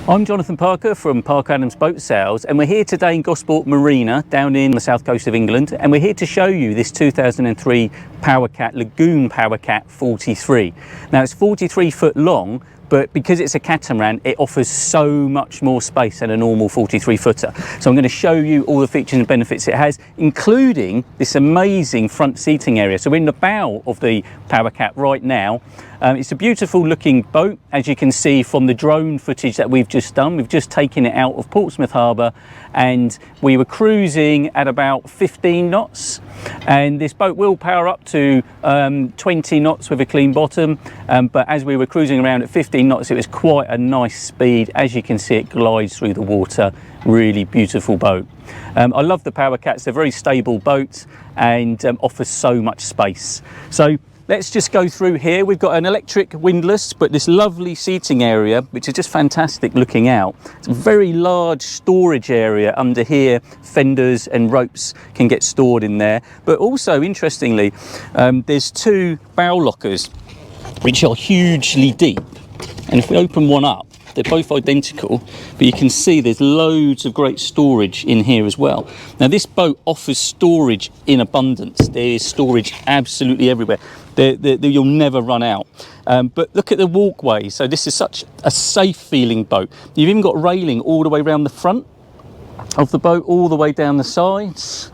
I'm Jonathan Parker from Parker Adams Boat Sales, and we're here today in Gosport Marina down in the south coast of England, and we're here to show you this 2003 Powercat, Lagoon Powercat 43. Now it's 43 foot long, but because it's a catamaran, it offers so much more space than a normal 43 footer. So I'm going to show you all the features and benefits it has, including this amazing front seating area. So we're in the bow of the Powercat right now. It's a beautiful looking boat, as you can see from the drone footage that we've just done. We've just taken it out of Portsmouth Harbour and we were cruising at about 15 knots. And this boat will power up to 20 knots with a clean bottom, but as we were cruising around at 15 knots, it was quite a nice speed. As you can see, it glides through the water. Really beautiful boat. I love the Powercat. It's a very stable boat and offers so much space. So let's just go through here. We've got an electric windlass, but this lovely seating area, which is just fantastic looking out. It's a very large storage area under here. Fenders and ropes can get stored in there. But also, interestingly, there's two bow lockers, which are hugely deep. And if we open one up, they're both identical, but you can see there's loads of great storage in here as well. Now this boat offers storage in abundance. There is storage absolutely everywhere. You'll never run out. But look at the walkway. So this is such a safe feeling boat. You've even got railing all the way around the front of the boat, all the way down the sides.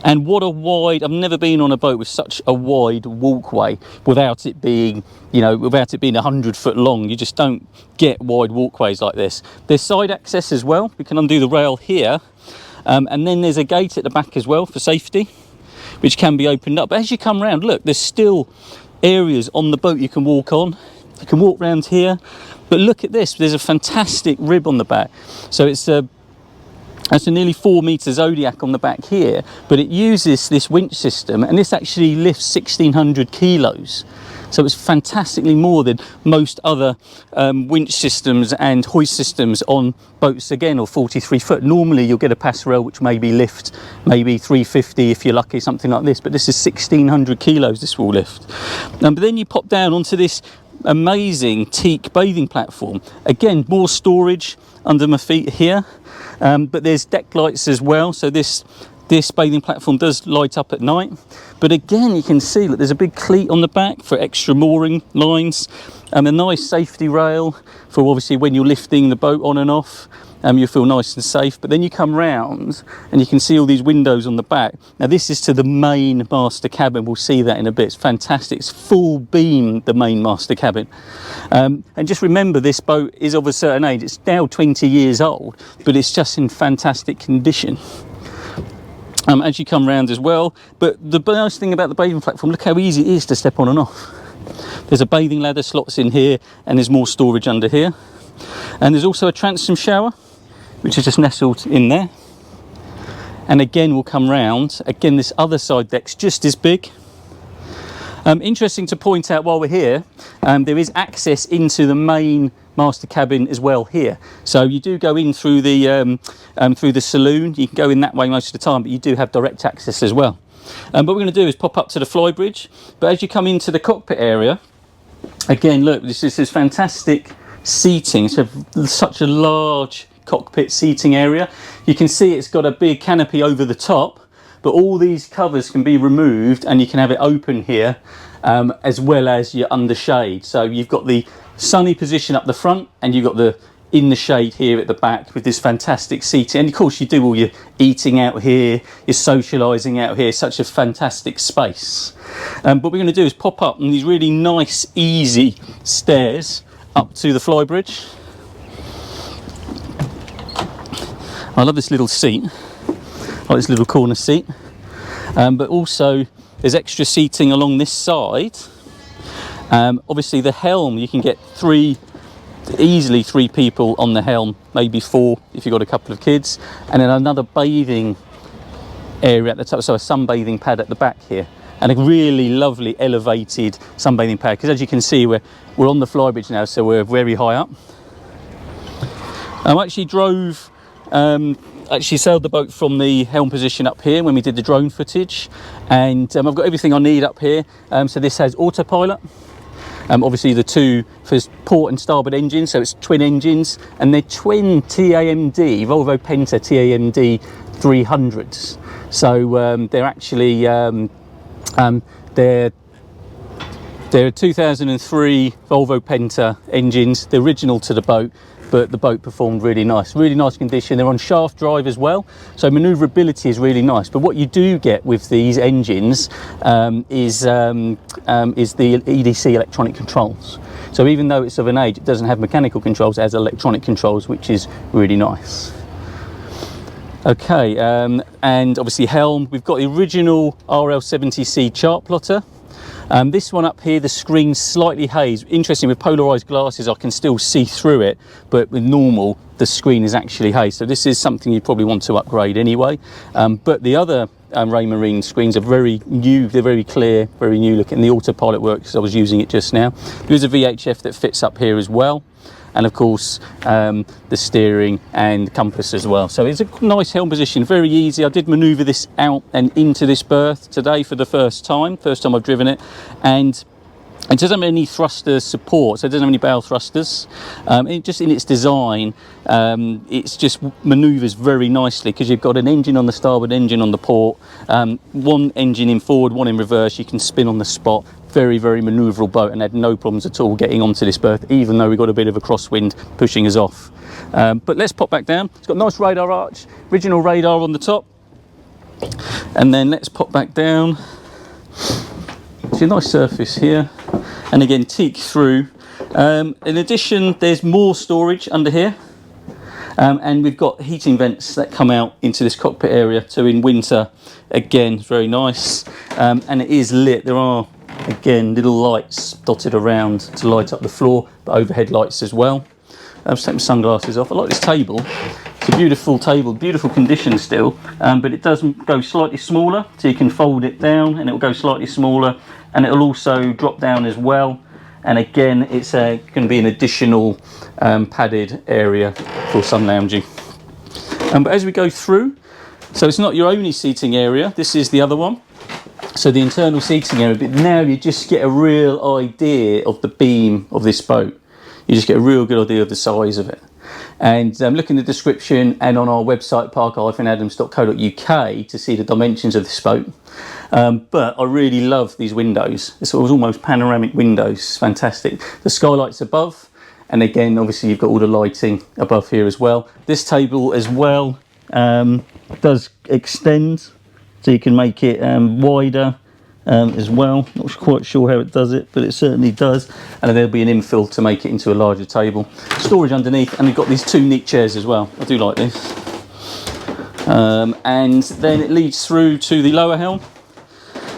And what a wide, I've never been on a boat with such a wide walkway without it being, without it being 100 foot long. You just don't get wide walkways like this. There's side access as well. We can undo the rail here. And then there's a gate at the back as well for safety, which can be opened up. But as you come round, look, there's still areas on the boat you can walk on. You can walk round here. But look at this, there's a fantastic rib on the back. So it's that's a nearly 4 metre Zodiac on the back here, but it uses this winch system, and this actually lifts 1,600 kilos. So it's fantastically more than most other winch systems and hoist systems on boats, again, or 43 foot. Normally you'll get a passerelle which maybe lift maybe 350 if you're lucky, something like this, but this is 1,600 kilos this will lift. But then you pop down onto this amazing teak bathing platform. Again, more storage under my feet here. But there's deck lights as well, so this bathing platform does light up at night. But again, you can see that there's a big cleat on the back for extra mooring lines, and a nice safety rail for obviously when you're lifting the boat on and off. You feel nice and safe. But then you come round and you can see all these windows on the back. Now this is to the main master cabin. We'll see that in a bit. It's fantastic. It's full beam, the main master cabin. And just remember, this boat is of a certain age. It's now 20 years old, but it's just in fantastic condition. As you come round as well. But the nice thing about the bathing platform, look how easy it is to step on and off. There's a bathing ladder slots in here, and there's more storage under here. And there's also a transom shower, which is just nestled in there. And again, we'll come round. Again, this other side deck's just as big. Interesting to point out while we're here, there is access into the main master cabin as well here. So you do go in through the saloon. You can go in that way most of the time, but you do have direct access as well. What we're going to do is pop up to the flybridge. But as you come into the cockpit area, again, look, this is fantastic seating. So such a large cockpit seating area. You can see it's got a big canopy over the top, but all these covers can be removed and you can have it open here, as well as your under shade. So you've got the sunny position up the front, and you've got the in the shade here at the back with this fantastic seating. And of course you do all your eating out here, your socialising out here. Such a fantastic space. What we're going to do is pop up on these really nice easy stairs up to the flybridge. I love this little seat. I like this little corner seat. But also there's extra seating along this side. Obviously the Helm, you can get easily three people on the Helm, maybe 4 if you've got a couple of kids. And then another bathing area at the top, so a sunbathing pad at the back here. And a really lovely elevated sunbathing pad, because as you can see, we're on the flybridge now, so we're very high up. I actually sailed the boat from the helm position up here when we did the drone footage, and I've got everything I need up here. So this has autopilot, Obviously the two for port and starboard engines, so it's twin engines, and they're twin TAMD, Volvo Penta KAMD 300s. So they're actually they're 2003 Volvo Penta engines, the original to the boat, but the boat performed really nice condition. They're on shaft drive as well, so manoeuvrability is really nice. But what you do get with these engines is the EDC electronic controls. So even though it's of an age, it doesn't have mechanical controls, it has electronic controls, which is really nice. Okay, and obviously Helm, we've got the original RL70C chart plotter. This one up here, the screen's slightly hazed. Interesting, with polarized glasses I can still see through it, but with normal the screen is actually hazed. So this is something you probably want to upgrade anyway. But the other Raymarine screens are very new, they're very clear, very new looking. The autopilot works, I was using it just now. There's a VHF that fits up here as well. And of course the steering and compass as well. So it's a nice helm position, very easy. I did manoeuvre this out and into this berth today for the first time I've driven it, and it doesn't have any thruster support, so it doesn't have any bow thrusters. Just in its design, it's just manoeuvres very nicely because you've got an engine on the starboard, engine on the port, one engine in forward, one in reverse. You can spin on the spot. Very, very manoeuvrable boat, and had no problems at all getting onto this berth, even though we got a bit of a crosswind pushing us off. But let's pop back down. It's got a nice radar arch, original radar on the top, and then let's pop back down. It's a nice surface here, and again teak through. In addition, there's more storage under here, and we've got heating vents that come out into this cockpit area, so in winter again it's very nice. And it is lit. There are again little lights dotted around to light up the floor, but overhead lights as well. I'll just take my sunglasses off. I like this table. It's a beautiful table, beautiful condition still, but it does go slightly smaller, so you can fold it down and it will go slightly smaller, and it will also drop down as well. And again, it's going to be an additional padded area for sun lounging. But as we go through, so it's not your only seating area, this is the other one. So the internal seating area, but now you just get a real idea of the beam of this boat. You just get a real good idea of the size of it. And look in the description and on our website parker-adams.co.uk to see the dimensions of this boat. But I really love these windows. It's almost panoramic windows. It's fantastic. The skylights above, and again obviously you've got all the lighting above here as well. This table as well does extend, so you can make it wider as well. Not quite sure how it does it, but it certainly does. And then there'll be an infill to make it into a larger table. Storage underneath, and we've got these two neat chairs as well. I do like this. And then it leads through to the lower helm.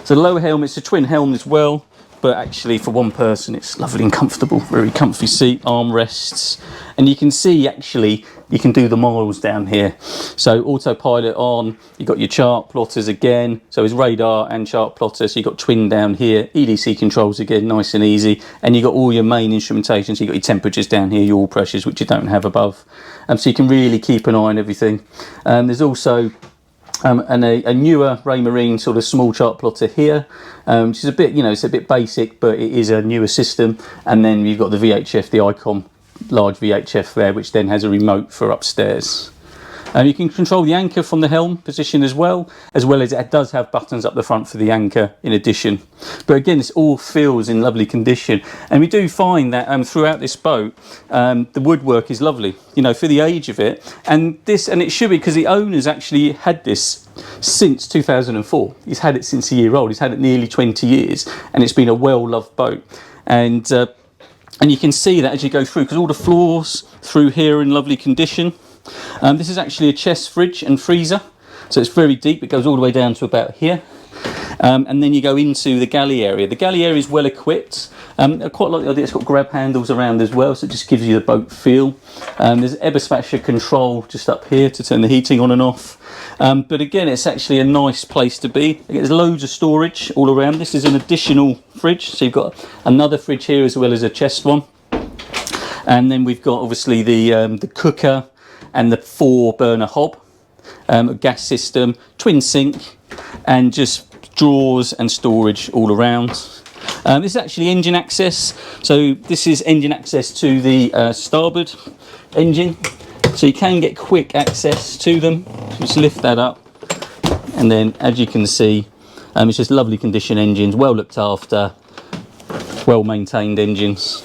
So the lower helm, it's a twin helm as well, but actually for one person it's lovely and comfortable. Very comfy seat, armrests, and you can see actually you can do the miles down here. So autopilot on, you've got your chart plotters again, so it's radar and chart plotter, so you've got twin down here, EDC controls again, nice and easy, and you've got all your main instrumentation, so you've got your temperatures down here, your oil pressures, which you don't have above, so you can really keep an eye on everything. There's also a newer Raymarine sort of small chart plotter here, which is a bit, it's a bit basic, but it is a newer system. And then you've got the VHF, the Icon large VHF there, which then has a remote for upstairs. You can control the anchor from the helm position as well as it does have buttons up the front for the anchor in addition. But again, this all feels in lovely condition, and we do find that throughout this boat the woodwork is lovely, for the age of it, and it should be, because the owner's actually had this since 2004. He's had it since a year old. He's had it nearly 20 years, and it's been a well-loved boat. And you can see that as you go through, because all the floors through here are in lovely condition. This is actually a chest fridge and freezer, so it's very deep. It goes all the way down to about here, and then you go into the galley area. The galley area is well equipped. I quite like the idea it's got grab handles around as well, so it just gives you the boat feel. There's Eberspacher control just up here to turn the heating on and off. But again, it's actually a nice place to be. There's loads of storage all around. This is an additional fridge, so you've got another fridge here as well as a chest one. And then we've got obviously the cooker and the 4-burner hob, a gas system, twin sink, and just drawers and storage all around. This is actually engine access. So this is engine access to the starboard engine. So you can get quick access to them. Just lift that up. And then, as you can see, it's just lovely condition engines, well looked after, well maintained engines.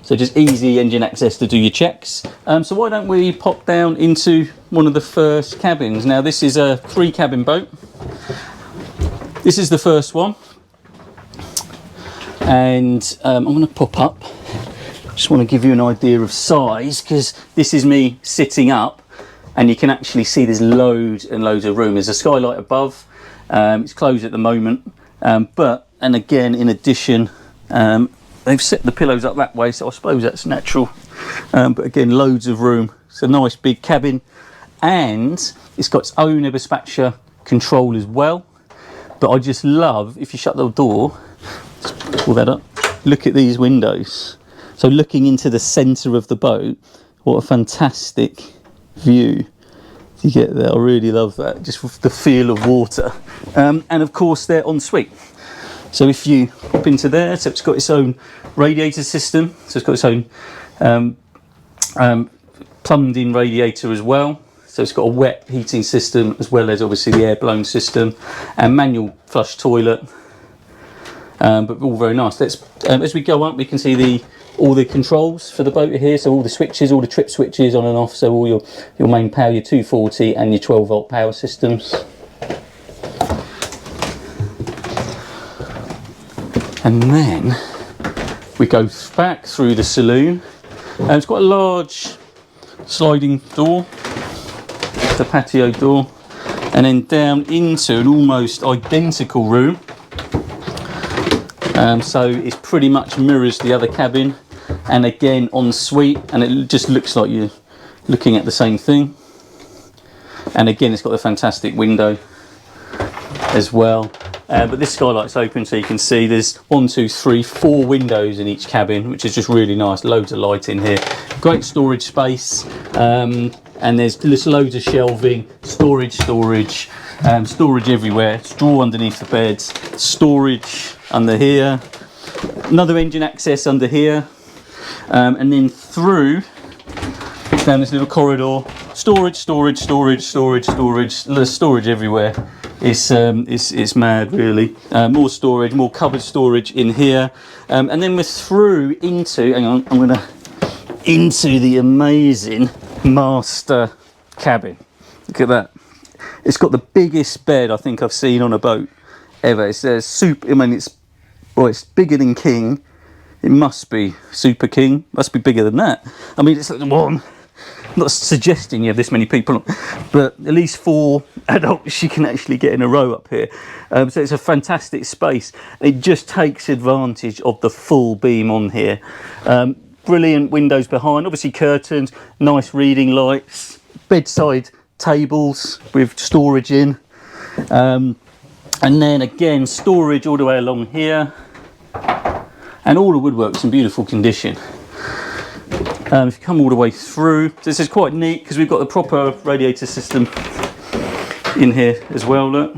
So just easy engine access to do your checks. So why don't we pop down into one of the first cabins. Now this is a 3-cabin boat. This is the first one. And I'm going to pop up. Just want to give you an idea of size, because this is me sitting up and you can actually see there's loads and loads of room. There's a skylight above. It's closed at the moment. And again, in addition, they've set the pillows up that way, so I suppose that's natural. But again, loads of room. It's a nice big cabin, and it's got its own air dispatcher control as well. But I just love, if you shut the door, let's pull that up, look at these windows. So looking into the centre of the boat, what a fantastic view you get there. I really love that, just with the feel of water. And of course they're en suite. So if you pop into there, so it's got its own radiator system, so it's got its own plumbed in radiator as well. So it's got a wet heating system as well as obviously the air blown system, and manual flush toilet, but all very nice. Let's, as we go up, we can see all the controls for the boat are here. So all the switches, all the trip switches on and off. So all your main power, your 240 and your 12-volt power systems. And then we go back through the saloon, and it's got a large sliding door, the patio door, and then down into an almost identical room. So it pretty much mirrors the other cabin, and again en suite, and it just looks like you're looking at the same thing. And again, it's got a fantastic window as well. But this skylight's open, so you can see there's 1, 2, 3, 4 windows in each cabin, which is just really nice. Loads of light in here. Great storage space, and there's just loads of shelving, storage everywhere. Straw underneath the beds, storage under here, another engine access under here, and then through down this little corridor, storage everywhere. It's mad, really. More storage, more cupboard storage in here, and then we're through into, hang on, I'm gonna into the amazing master cabin. Look at that. It's got the biggest bed I think I've seen on a boat ever. It's super. I mean, it's bigger than king. It must be super king. Must be bigger than that. I mean, it's like one. I'm not suggesting you have this many people, but at least 4 adults you can actually get in a row up here. So it's a fantastic space. It just takes advantage of the full beam on here. Brilliant windows behind, obviously curtains, nice reading lights, bedside tables with storage in. And then again, storage all the way along here. And all the woodwork's in beautiful condition. If you come all the way through, this is quite neat because we've got the proper radiator system in here as well, look.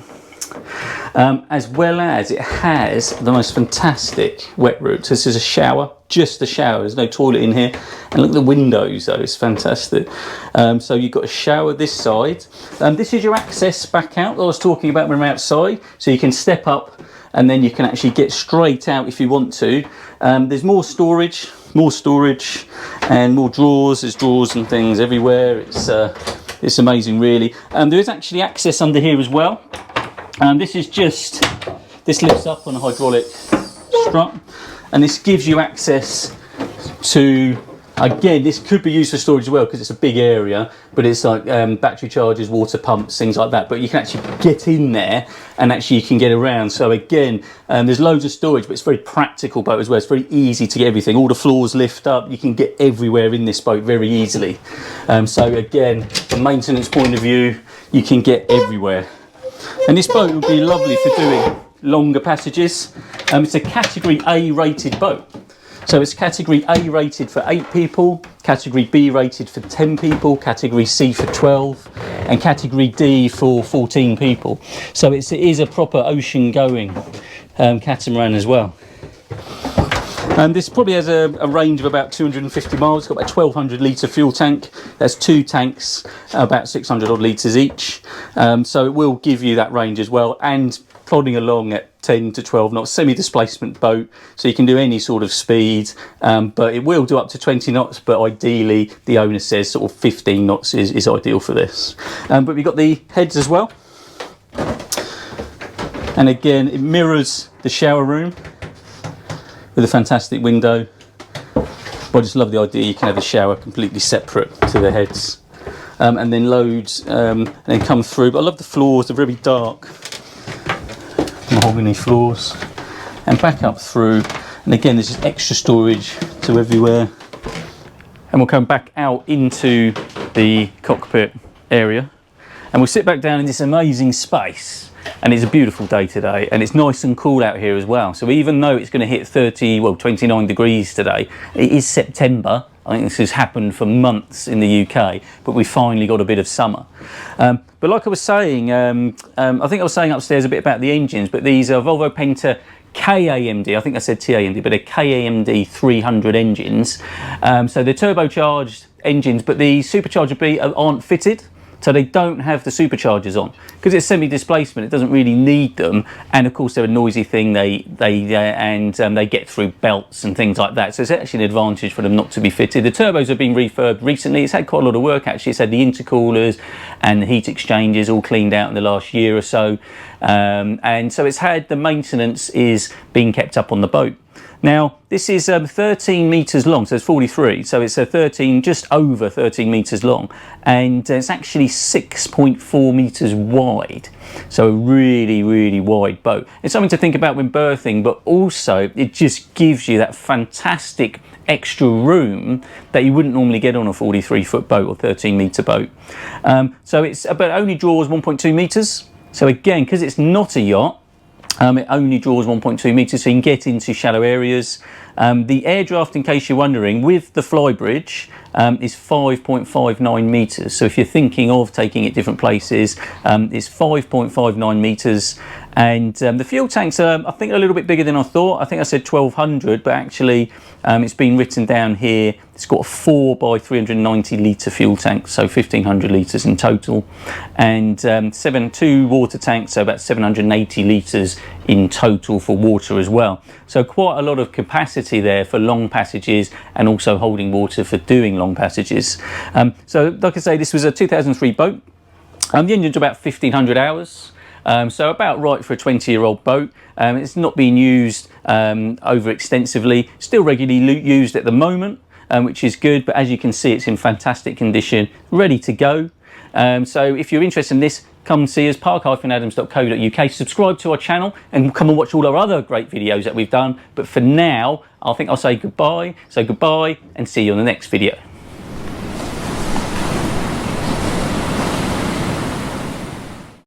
As well as it has the most fantastic wet room. So this is a shower, just a shower, there's no toilet in here. And look at the windows though, it's fantastic. So you've got a shower this side. This is your access back out that I was talking about when we're outside. So you can step up and then you can actually get straight out if you want to. There's more storage and more drawers. There's drawers and things everywhere. It's amazing, really. There is actually access under here as well. This lifts up on a hydraulic strut, and this gives you access to, again, this could be used for storage as well because it's a big area, but it's like battery chargers, water pumps, things like that. But you can actually get in there and actually you can get around. So again, there's loads of storage, but it's very practical boat as well. It's very easy to get everything. All the floors lift up. You can get everywhere in this boat very easily. So again, from a maintenance point of view, you can get everywhere. And this boat would be lovely for doing longer passages. It's a category A rated boat. So it's category A rated for 8 people, category B rated for 10 people, category C for 12, and category D for 14 people. So it is a proper ocean going catamaran as well. This probably has a range of about 250 miles. It's got about 1200 litre fuel tank. There's 2 tanks, about 600 odd litres each. So it will give you that range as well, and plodding along at 10 to 12 knots, semi-displacement boat, so you can do any sort of speed, but it will do up to 20 knots, but ideally the owner says sort of 15 knots is ideal for this. But we've got the heads as well, and again it mirrors the shower room with a fantastic window. But I just love the idea you can have the shower completely separate to the heads, and then loads and then come through. But I love the floors, they're very dark mahogany floors, and back up through, and again there's just extra storage to everywhere. And we'll come back out into the cockpit area, and we'll sit back down in this amazing space. And it's a beautiful day today, and it's nice and cool out here as well. So even though it's going to hit 29 degrees today, it is September. I think this has happened for months in the UK, but we finally got a bit of summer. But like I was saying, I think I was saying upstairs a bit about the engines, but these are Volvo Penta KAMD, I think I said TAMD, but they're KAMD300 engines. So they're turbocharged engines, but the supercharger B aren't fitted. So they don't have the superchargers on because it's semi-displacement. It doesn't really need them, and of course they're a noisy thing. They get through belts and things like that. So it's actually an advantage for them not to be fitted. The turbos have been refurbed recently. It's had quite a lot of work actually. It's had the intercoolers and the heat exchangers all cleaned out in the last year or so, and so it's had the maintenance is being kept up on the boat. Now, this is 13 metres long, so it's 43, so it's a 13, just over 13 metres long, and it's actually 6.4 metres wide, so a really, really wide boat. It's something to think about when berthing, but also it just gives you that fantastic extra room that you wouldn't normally get on a 43-foot boat or 13-metre boat. So it's but it only draws 1.2 metres, so again, because it's not a yacht, it only draws 1.2 metres, so you can get into shallow areas. The air draft, in case you're wondering, with the flybridge is 5.59 metres. So if you're thinking of taking it different places, it's 5.59 metres. And the fuel tanks are, I think, a little bit bigger than I thought. I think I said 1200, but actually it's been written down here. It's got a 4 by 390 litre fuel tank, so 1500 litres in total, and 2 water tanks, so about 780 litres in total for water as well. So quite a lot of capacity there for long passages, and also holding water for doing long passages. So like I say, this was a 2003 boat. The engine's about 1500 hours. So about right for a 20-year-old boat. It's not being used over extensively, still regularly used at the moment, which is good, but as you can see, it's in fantastic condition, ready to go. So if you're interested in this, come and see us, park-adams.co.uk, subscribe to our channel, and come and watch all our other great videos that we've done. But for now, I think I'll say goodbye, and see you on the next video.